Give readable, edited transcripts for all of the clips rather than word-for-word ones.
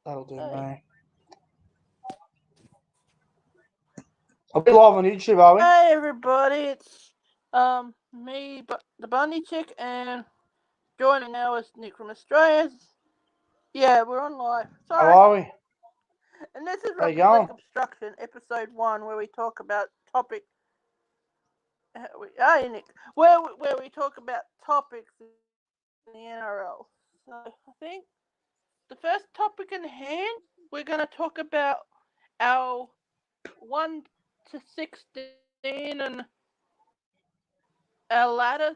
That'll do, Hey. mate. I'll be live on YouTube, are we? Hey everybody, it's me, the Bunny Chick, and joining now is Nick from Australia. Yeah, we're on live. How Sorry. are we? And this is How you Rugby League going? Obstruction, episode 1, where we talk about topic. Hey Nick, where we talk about topics in the NRL. So I think the first topic in hand, we're going to talk about our 1 to 16 and our ladders,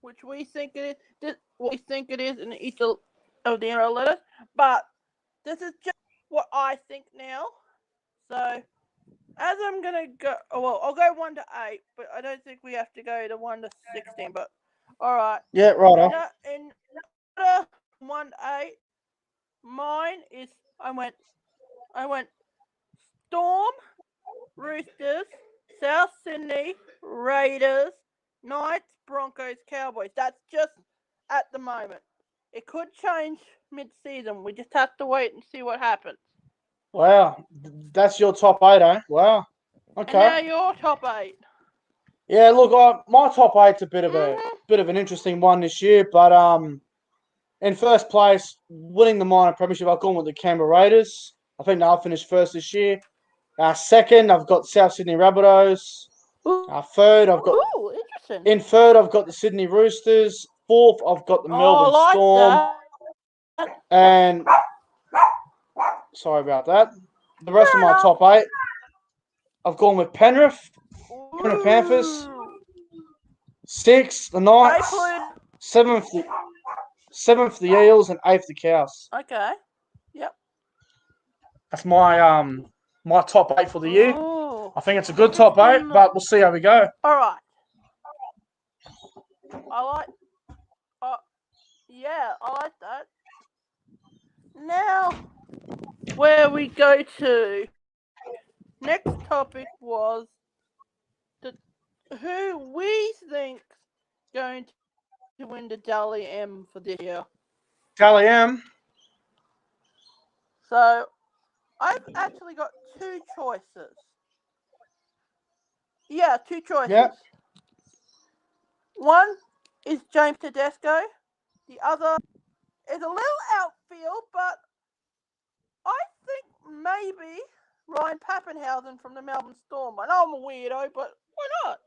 which we think it is, what we think it is in each of the NRL letters. But this is just what I think now. So as I'm gonna go, I'll go 1 to 8, but I don't think we have to go to 1 to 16. But all right, Yeah, right on. in order 1 to 8, mine is I went Storm, Roosters, South Sydney, Raiders, Knights, Broncos, Cowboys. That's just at the moment. It could change mid-season. We just have to wait and see what happens. Wow, that's your top 8, eh? Wow. And Okay. now your top 8. Yeah, look, my top 8's a bit of Mm-hmm. an interesting one this year, but in first place, winning the minor premiership, I've gone with the Canberra Raiders. I think they'll finish first this year. Second, I've got South Sydney Rabbitohs. Third, I've got the Sydney Roosters. Fourth, I've got the Melbourne Storm. And sorry about that. The rest of my top 8, I've gone with Penrith Panthers. Sixth, the Knights. Seventh, the Eels, and eighth, the Cows. Okay. Yep. That's my top 8 for the year. Ooh. I think it's a good top 8, but we'll see how we go. All right. I like that. Now, where we go to next topic was who we think going to win the Dally M for this year. Dally M. So, I've actually got 2 choices. Yeah, 2 choices. Yep. One is James Tedesco. The other is a little outfield, but I think maybe Ryan Pappenhausen from the Melbourne Storm. I know I'm a weirdo, but why not?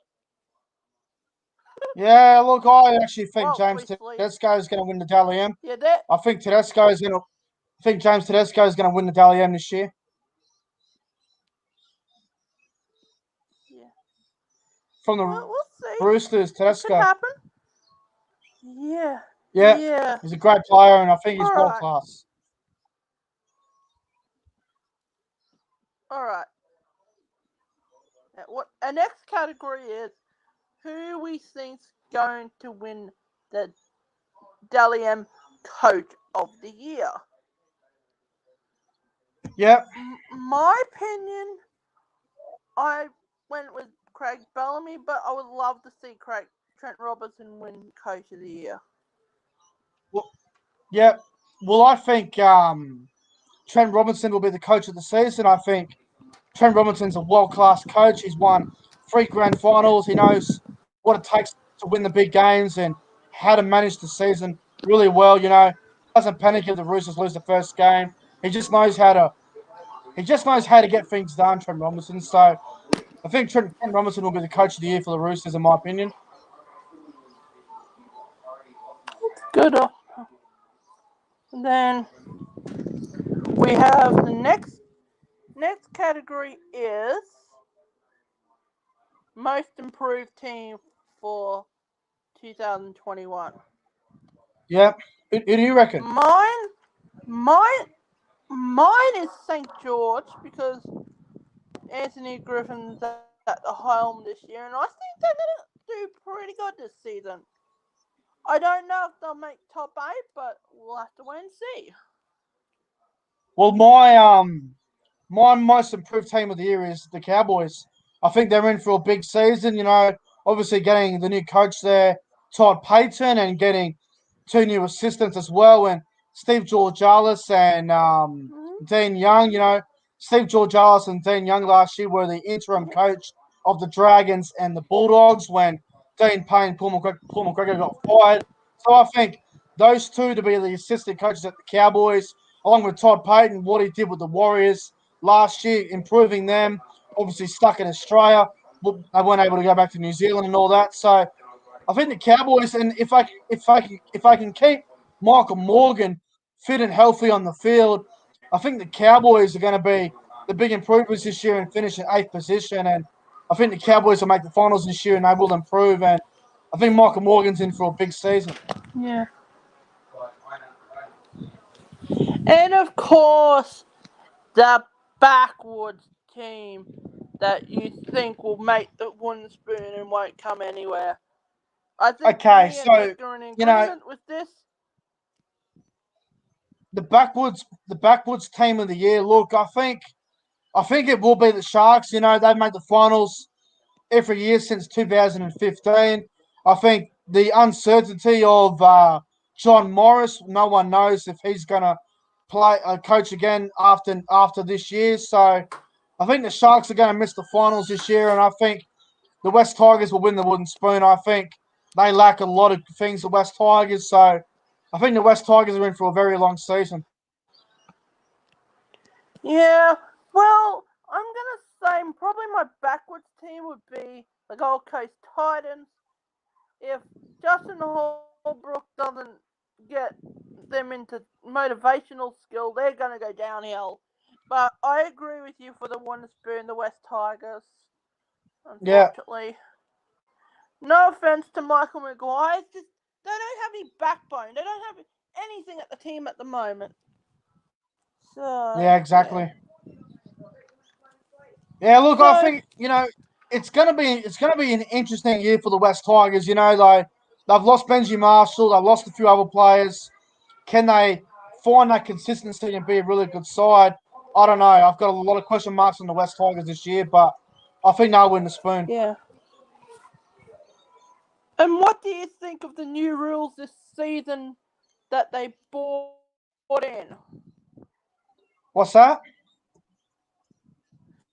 Yeah, look, I actually think James Tedesco is going to win the Dally M. Yeah, I think James Tedesco is going to win the Dally M this year. Yeah. From the we'll see. Roosters, Tedesco. It could happen. Yeah. Yeah. He's a great player, and I think he's world class. All right. What our next category is who we think's going to win the Dally M Coach of the Year. Yep. My opinion, I went with Craig Bellamy, but I would love to see Trent Robinson win Coach of the Year. Well, I think Trent Robinson will be the coach of the season. I think Trent Robinson's a world-class coach. He's won 3 grand finals. He knows what it takes to win the big games and how to manage the season really well. Doesn't panic if the Roosters lose the first game. He just knows how to get things done, Trent Robinson. So I think Trent Robinson will be the coach of the year for the Roosters, in my opinion. Good. Then we have the next category is most improved team for 2021. Yep. Who do you reckon? Mine is St. George because Anthony Griffin's at the helm this year, and I think they're going to do pretty good this season. I don't know if they'll make top 8, but we'll have to wait and see. Well, my most improved team of the year is the Cowboys. I think they're in for a big season. Obviously getting the new coach there, Todd Payton, and getting 2 new assistants as well. And Steve Georgalis and Dean Young. You know, Steve Georgalis and Dean Young last year were the interim coach of the Dragons and the Bulldogs when Dean Payne and Paul McGregor got fired. So I think those two to be the assistant coaches at the Cowboys, along with Todd Payton, what he did with the Warriors last year, improving them, obviously stuck in Australia. They weren't able to go back to New Zealand and all that. So I think the Cowboys, and if I can keep Michael Morgan fit and healthy on the field, I think the Cowboys are going to be the big improvers this year and finish in 8th position. And I think the Cowboys will make the finals this year and they will improve. And I think Michael Morgan's in for a big season. Yeah. And of course, the backwoods team that you think will make the wooden spoon and won't come anywhere. I think Okay, me and so Nick are in agreement with this. The backwoods team of the year. Look, I think it will be the Sharks. You know, they've made the finals every year since 2015. I think the uncertainty of John Morris, no one knows if he's going to play coach again after this year. So I think the Sharks are going to miss the finals this year, and I think the West Tigers will win the wooden spoon. I think they lack a lot of things, the West Tigers. So I think the West Tigers are in for a very long season. Yeah, well, I'm going to say probably my backwards team would be the Gold Coast Titans. If Justin Holbrook doesn't get them into motivational skill, they're going to go downhill. But I agree with you for the wooden spoon, the West Tigers, unfortunately. Yeah. No offense to Michael Maguire, it's just they don't have any backbone. They don't have anything at the team at the moment. So yeah, exactly. Yeah, look, I think it's gonna be an interesting year for the West Tigers. You know, they've lost Benji Marshall, they've lost a few other players. Can they find that consistency and be a really good side? I don't know. I've got a lot of question marks on the West Tigers this year, but I think they'll win the spoon. Yeah. And what do you think of the new rules this season that they brought in? What's that?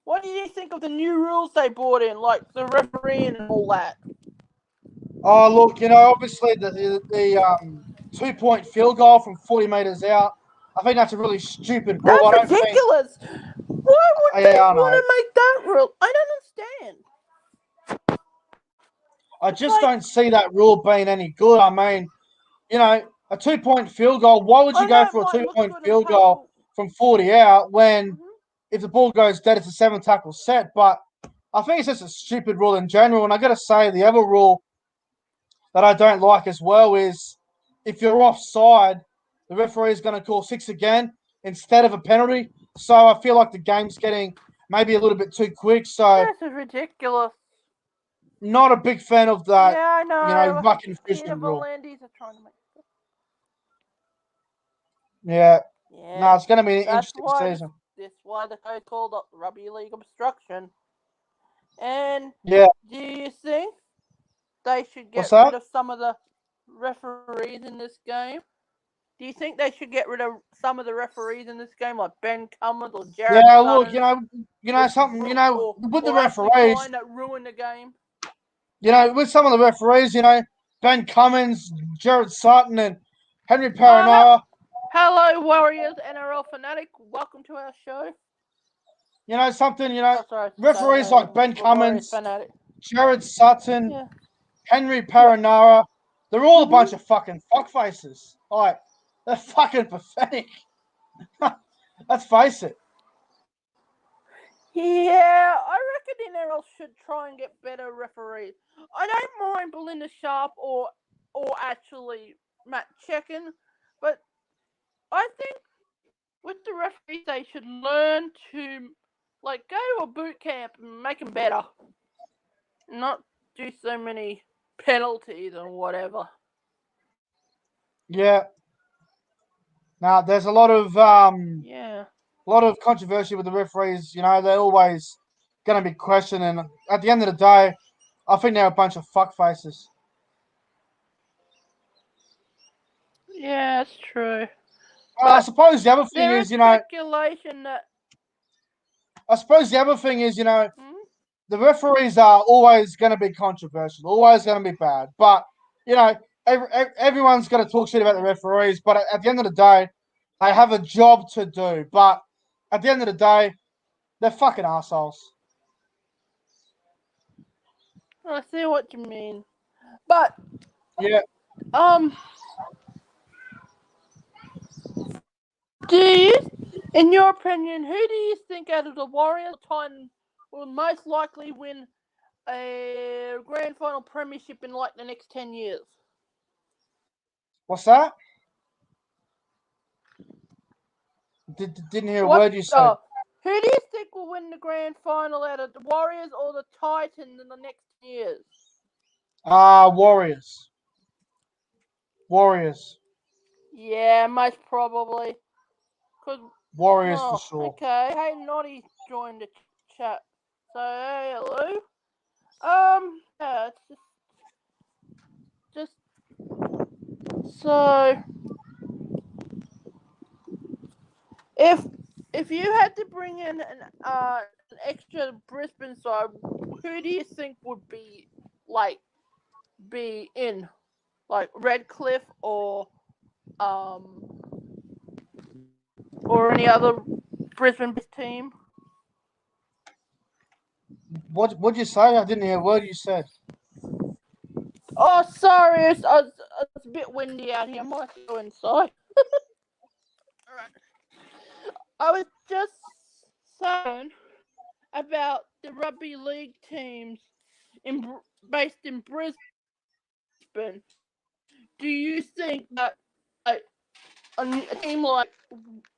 What do you think of the new rules they brought in, like the refereeing and all that? Oh, look, obviously the 2-point field goal from 40 metres out. I think that's a really stupid rule. That's ridiculous. Why would they want to make that rule? I don't understand. I just don't see that rule being any good. I mean, a 2-point field goal. Why would you go for a 2-point field goal from 40 out when if the ball goes dead, it's a 7-tackle set? But I think it's just a stupid rule in general. And I got to say, the other rule that I don't like as well is if you're offside, the referee is going to call 6 again instead of a penalty. So I feel like the game's getting maybe a little bit too quick. So this is ridiculous. Not a big fan of that. Yeah, I know. Muck and fishing rule. Are trying to make Yeah. No, it's going to be an interesting season. That's why the code called Rugby League Obstruction. And do you think they should get rid of some of the referees in this game? Do you think they should get rid of some of the referees in this game, like Ben Cummins or Jared? Yeah, look, something, with the referees that ruined the game. With some of the referees, Ben Cummins, Jared Sutton, and Henry Paranara. Hello, Warriors NRL fanatic. Welcome to our show. Referees like Ben Cummins, Jared Sutton, Henry Paranara, they're all a bunch of fucking fuckfaces. Like, they're fucking pathetic. Let's face it. Yeah, I reckon the NRL should try and get better referees. I don't mind Belinda Sharp or actually Matt Checken, but I think with the referees they should learn to go to a boot camp and make them better, not do so many penalties and whatever. Yeah. Now there's a lot of a lot of controversy with the referees. They're always going to be questioned, and at the end of the day, I think they're a bunch of fuckfaces. Yeah, that's true. I suppose the other thing there is, is speculation that. I suppose the other thing is, Hmm? the referees are always going to be controversial, always going to be bad. But, everyone's going to talk shit about the referees. But at the end of the day, they have a job to do. But at the end of the day, they're fucking assholes. I see what you mean, but Yeah. do you, in your opinion, who do you think out of the Warriors or Titans will most likely win a grand final premiership in like the next 10 years? What's that? Didn't hear a word you said. Who do you think will win the grand final out of the Warriors or the Titans in the next years? Warriors. Warriors. Yeah, most probably. Warriors for sure. Okay. Hey, Noddy joined the chat. So, hey, hello. Yeah, it's just so if you had to bring in an extra Brisbane side, who do you think would be in Redcliffe or any other Brisbane team? What'd you say? I didn't hear a word you said. Oh, sorry, it's a bit windy out here. I might go inside. Alright. I was just saying about the Rugby League teams based in Brisbane. Do you think that a team like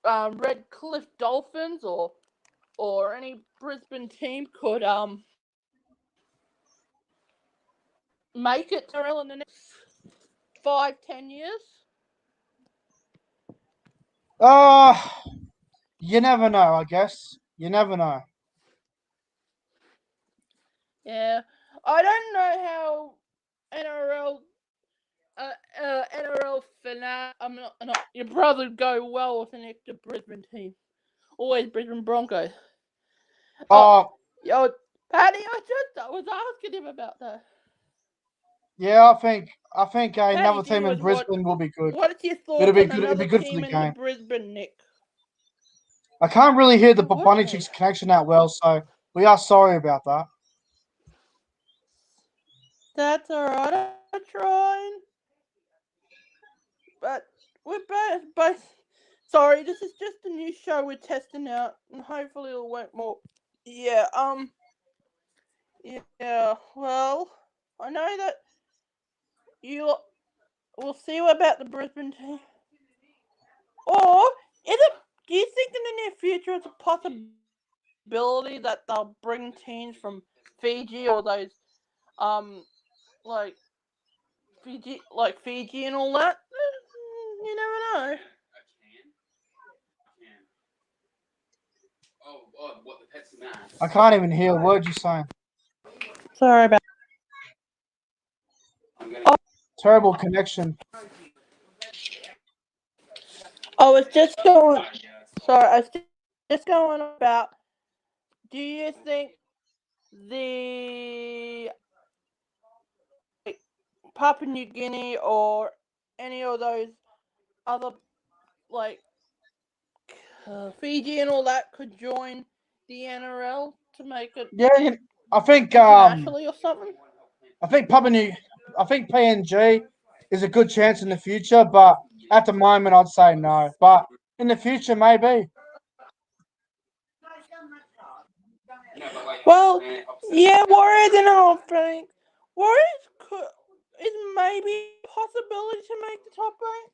Redcliffe Dolphins or any Brisbane team could make it to in the next 5-10 years? You never know, I guess. You never know. Yeah, I don't know how NRL fanatic. I'm not your brother go well with an extra Brisbane team. Always Brisbane Broncos. Yo, Paddy, I was asking him about that. Yeah, I think Paddy, another team in Brisbane will be good. What are your thoughts It'll be on good. It'll another be good for team the in game. Brisbane, Nick? I can't really hear the Why? Bunny Chicks connection that well, so we are sorry about that. That's alright. I'm trying, but we're both. Sorry, this is just a new show we're testing out, and hopefully it'll work more. Yeah. Yeah. Well, I know that you. We'll see about the Brisbane team. Or do you think in the near future it's a possibility that they'll bring teams from Fiji or those like Fiji and all that? You never know. What the Pepsi Man? I can't even hear a word you're saying. Sorry about. Terrible connection. I was just going. Sorry, I was just going about. Do you think the Papua New Guinea or any of those other Fiji and all that could join the NRL to make it Yeah, I think internationally or something? I think PNG is a good chance in the future, but at the moment I'd say no. But in the future, maybe. Well, yeah, Warriors and all things. Warriors is maybe a possibility to make the top 8.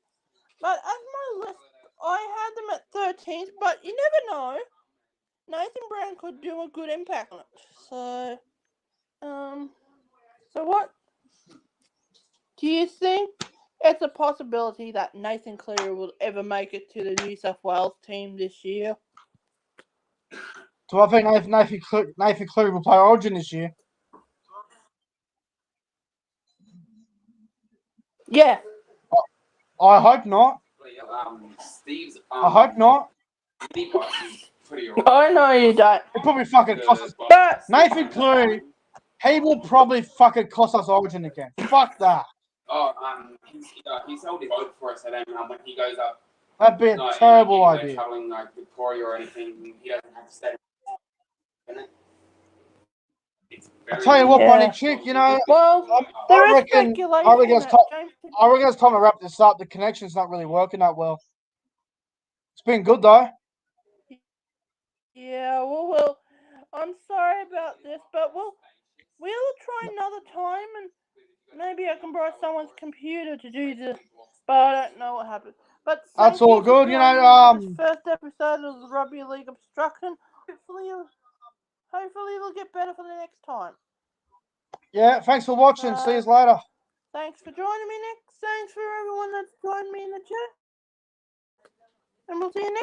But as my list, I had them at 13th, but you never know. Nathan Brown could do a good impact on it. So what do you think? It's a possibility that Nathan Cleary will ever make it to the New South Wales team this year. Do I think Nathan Cleary will play Origin this year? Yeah. I hope not. Steve's. I hope not. I know you don't. It probably fucking cost us. But Nathan Cleary, he will probably fucking cost us Origin again. Fuck that. Oh, he's held his vote for us, and then when he goes up, That'd be a terrible idea. Traveling like Victoria or anything, he doesn't have to stay. I tell you what, Yeah. Bunny Chick, you know, well, I there is reckon speculation it's that James. time to wrap this up. The connection's not really working that well. It's been good though. Yeah, well, I'm sorry about this, but we'll try another time, and maybe I can borrow someone's computer to do this. But I don't know what happened. But That's thank all you for good, you joining know. me for this first episode of the Rugby League Obstruction. Hopefully it'll get better for the next time. Yeah, thanks for watching. See you later. Thanks for joining me, Nick. Thanks for everyone that's joined me in the chat. And we'll see you next